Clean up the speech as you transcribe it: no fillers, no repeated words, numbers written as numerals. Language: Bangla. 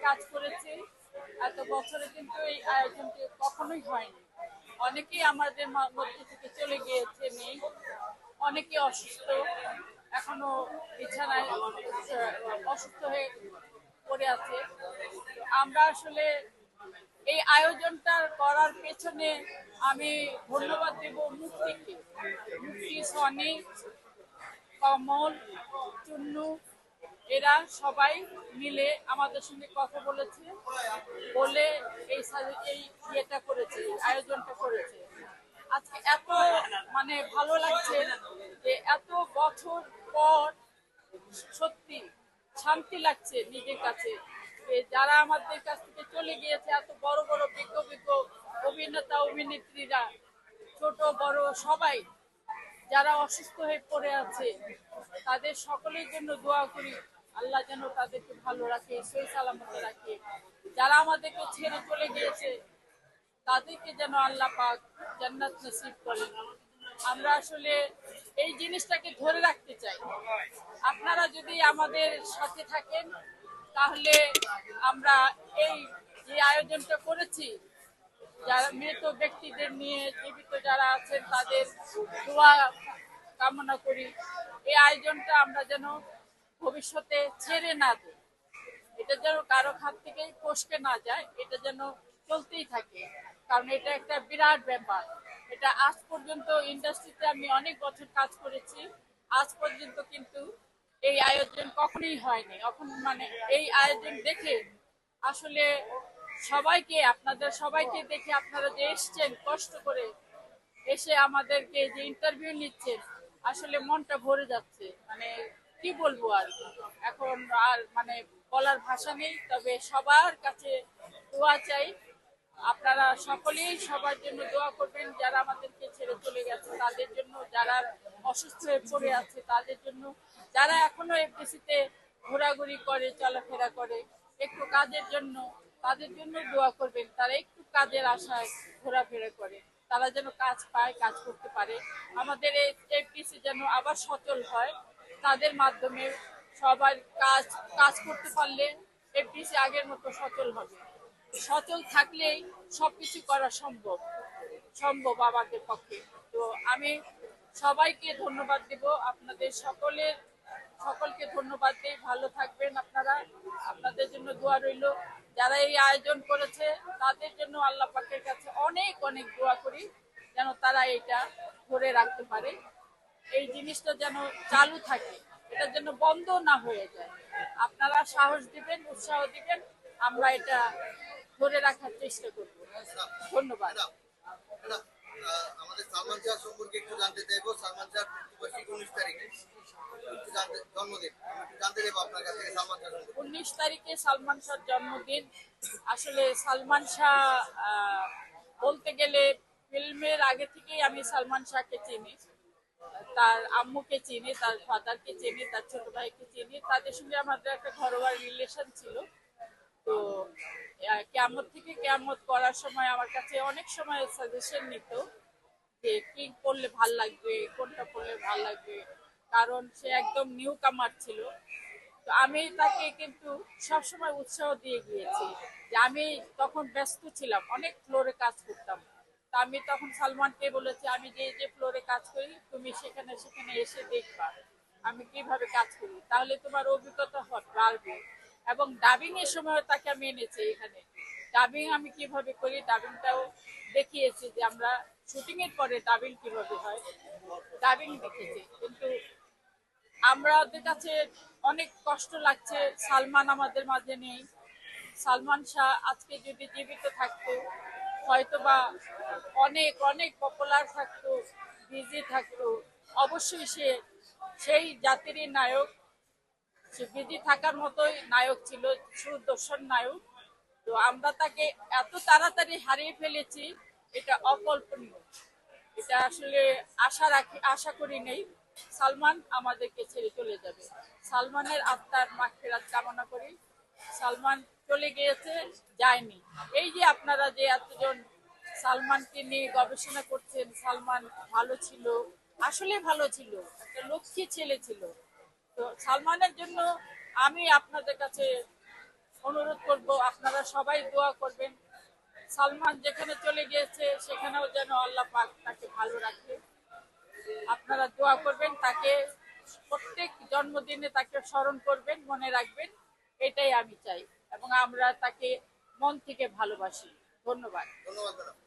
কাজ করেছি, এত বছরে কিন্তু এই আয়োজনটি কখনোই হয়নি। অনেকেই আমাদের মধ্যে থেকে চলে গিয়েছে, নেই, অনেকে অসুস্থ, এখনো বিছানায় অসুস্থ হয়ে পড়ে আছে। আমরা আসলে এই আয়োজনটা করার পেছনে আমি ধন্যবাদ দেব মুক্তিকে, মুক্তি, সনি, কমল, চুন্নু, এরা সবাই মিলে আমাদের সঙ্গে কথা বলেছে, বলে এই ইয়েটা করেছে, আয়োজনটা করেছে। আজকে এত মানে ভালো লাগছে যে এত বছর পর সত্যি শান্তি লাগছে নিজের কাছে, যে যারা আমাদের কাছ থেকে চলে গিয়েছে, এত বড় বড় বিজ্ঞ বিজ্ঞ অভিনেতা অভিনেত্রীরা, ছোট বড় সবাই যারা অসুস্থ হয়ে পড়ে আছে, তাদের সকলের জন্য দোয়া করি, আল্লাহ যেন তাদেরকে ভালো রাখে, সই সালামতে রাখে। যারা আমাদেরকে ছেড়ে চলে গিয়েছে, তাদেরকে যেন আল্লাহ পাক জান্নাত নসিব করেন। আমরা আসলে এই জিনিসটাকে ধরে রাখতে চাই। আপনারা যদি আমাদের সাথে থাকেন, তাহলে আমরা এই যে আয়োজনটা করেছি, যারা মৃত ব্যক্তিদের নিয়ে জীবিত যারা আছেন তাদের দোয়া কামনা করি। এই আয়োজনটা আমরা যেন ভবিষ্যতে ছেড়ে না দিই, এটা যেন কারো হাত থেকে ফসকে না যায়, এটা যেন চলতেই থাকে, কারণ এটা একটা বিরাট ব্যাপার। এটা আজ পর্যন্ত ইন্ডাস্ট্রিতে আমি অনেক বছর কাজ করেছি, আজ পর্যন্ত কিন্তু এই আয়োজন কখনোই হয়নি। এখন মানে এই আয়োজন দেখে আসলে সবাইকে, আপনাদের সবাইকে দেখে, আপনারা যে এসছেন কষ্ট করে এসে আমাদেরকে যে ইন্টারভিউ নিচ্ছেন, আসলে মনটা ভরে যাচ্ছে। মানে কি বলবো আর, এখন আর মানে বলার ভাষা নেই। তবে সবার কাছে দোয়া চাই, আপনারা সকলেই সবার জন্য দোয়া করবেন, যারা আমাদেরকে ছেড়ে চলে গেছে তাদের জন্য, যারা অসুস্থ হয়ে পড়ে আছে তাদের জন্য, যারা এখনো এফডিসিতে ঘোরাঘুরি করে, চলাফেরা করে একটু কাজের জন্য, তাদের জন্য দোয়া করবেন। তারা একটু কাজের আশায় ঘোরাফেরা করে, তারা যেন কাজ পায়, কাজ করতে পারে, আমাদের এই এফডিসি যেন আবার সচল হয়। তাদের মাধ্যমে সবার কাজ কাজ করতে পারলে এফডিসি আগের মতো সচল হবে। সচল থাকলেই সবকিছু করা সম্ভব, সম্ভব আমাদের পক্ষে। তো আমি সবাইকে ধন্যবাদ দেব, আপনাদের সকলকে ধন্যবাদ দিই। ভালো থাকবেন আপনারা, আপনাদের জন্য দোয়া রইল। যারা এই আয়োজন করেছে তাদের জন্য আল্লাহ পাকের কাছে অনেক অনেক দোয়া করি, যেন তারা এটা ধরে রাখতে পারে, এই জিনিসটা যেন চালু থাকে, এটা যেন বন্ধ না হয়ে যায়। আপনারা সাহস দিবেন, উৎসাহ দিবেন, আমরা এটা ধরে রাখার চেষ্টা করব। ধন্যবাদ। আমাদের সালমান শাহ সম্পর্কে একটু জানতে চাইবো। সালমান শাহ মৃত্যুবার্ষিকী 19 তারিখে, জন্মদিন, জানতে চাইবো আপনার কাছে সালমান শাহ 19 তারিখে সালমান শাহর জন্মদিন। আসলে সালমান শাহ বলতে গেলে ফিল্মের আগে থেকেই আমি সালমান শাহকে চিনি, তার আম্মুকে চিনি, তার ফাদারকে চিনি, তার ছোট ভাইকে চিনি, তাদের সঙ্গে আমাদের একটা ঘরোয়া রিলেশন ছিল। তো কিয়ামত থেকে কিয়ামত করার সময় আমার কাছে অনেক সময় সাজেশন নিত যে কি করলে ভাল লাগবে, কোনটা করলে ভাল লাগবে, কারণ সে একদম নিউ কামার ছিল। তো আমি তাকে কিন্তু সবসময় উৎসাহ দিয়ে গিয়েছি, যে আমি তখন ব্যস্ত ছিলাম, অনেক ফ্লোরে কাজ করতাম। তা আমি তখন সালমানকে বলেছি, আমি যে যে ফ্লোরে কাজ করি তুমি সেখানে সেখানে এসে দেখবা আমি কিভাবে কাজ করি, তাহলে তোমার অভিজ্ঞতা বাড়বে। এবং ডাবিং এর সময় তাকে আমি এনেছি এখানে, ডাবিং আমি কিভাবে করি ডাবিংটাও দেখিয়েছি, যে আমরা শুটিং এর পরে ডাবিং কিভাবে হয়, ডাবিং দেখেছি। কিন্তু আমাদের কাছে অনেক কষ্ট লাগছে সালমান আমাদের মাঝে নেই। সালমান শাহ আজকে যদি জীবিত থাকতো, হয়তোবা অনেক অনেক পপুলার থাকতো, বিজি থাকতো, অবশ্যই সে সেই জাতিরই নায়ক, সে বিজি থাকার মতোই নায়ক ছিল, সুদর্শন নায়ক। তো আমরা তাকে এত তাড়াতাড়ি হারিয়ে ফেলেছি, এটা অকল্পনীয়। এটা আসলে আশা করি নেই সালমান আমাদেরকে ছেড়ে চলে যাবে। সালমানের আত্মার মাগফিরাত কামনা করি। সালমান চলে গিয়েছে, যায়নি। এই যে আপনারা যে এতজন সালমানকে নিয়ে গবেষণা করছেন, সালমান ভালো ছিল, আসলে ভালো ছিল, একটা লক্ষ্মী ছেলে ছিল। তো সালমানের জন্য আমি আপনাদের কাছে অনুরোধ করব আপনারা সবাই দোয়া করবেন। সালমান যেখানে চলে গিয়েছে সেখানেও যেন আল্লাহ পাক তাকে ভালো রাখে। আপনারা দোয়া করবেন, তাকে প্রত্যেক জন্মদিনে তাকে স্মরণ করবেন, মনে রাখবেন, এটাই আমি চাই এবং আমরা তাকে মন থেকে ভালোবাসি। ধন্যবাদ। ধন্যবাদ ম্যাডাম।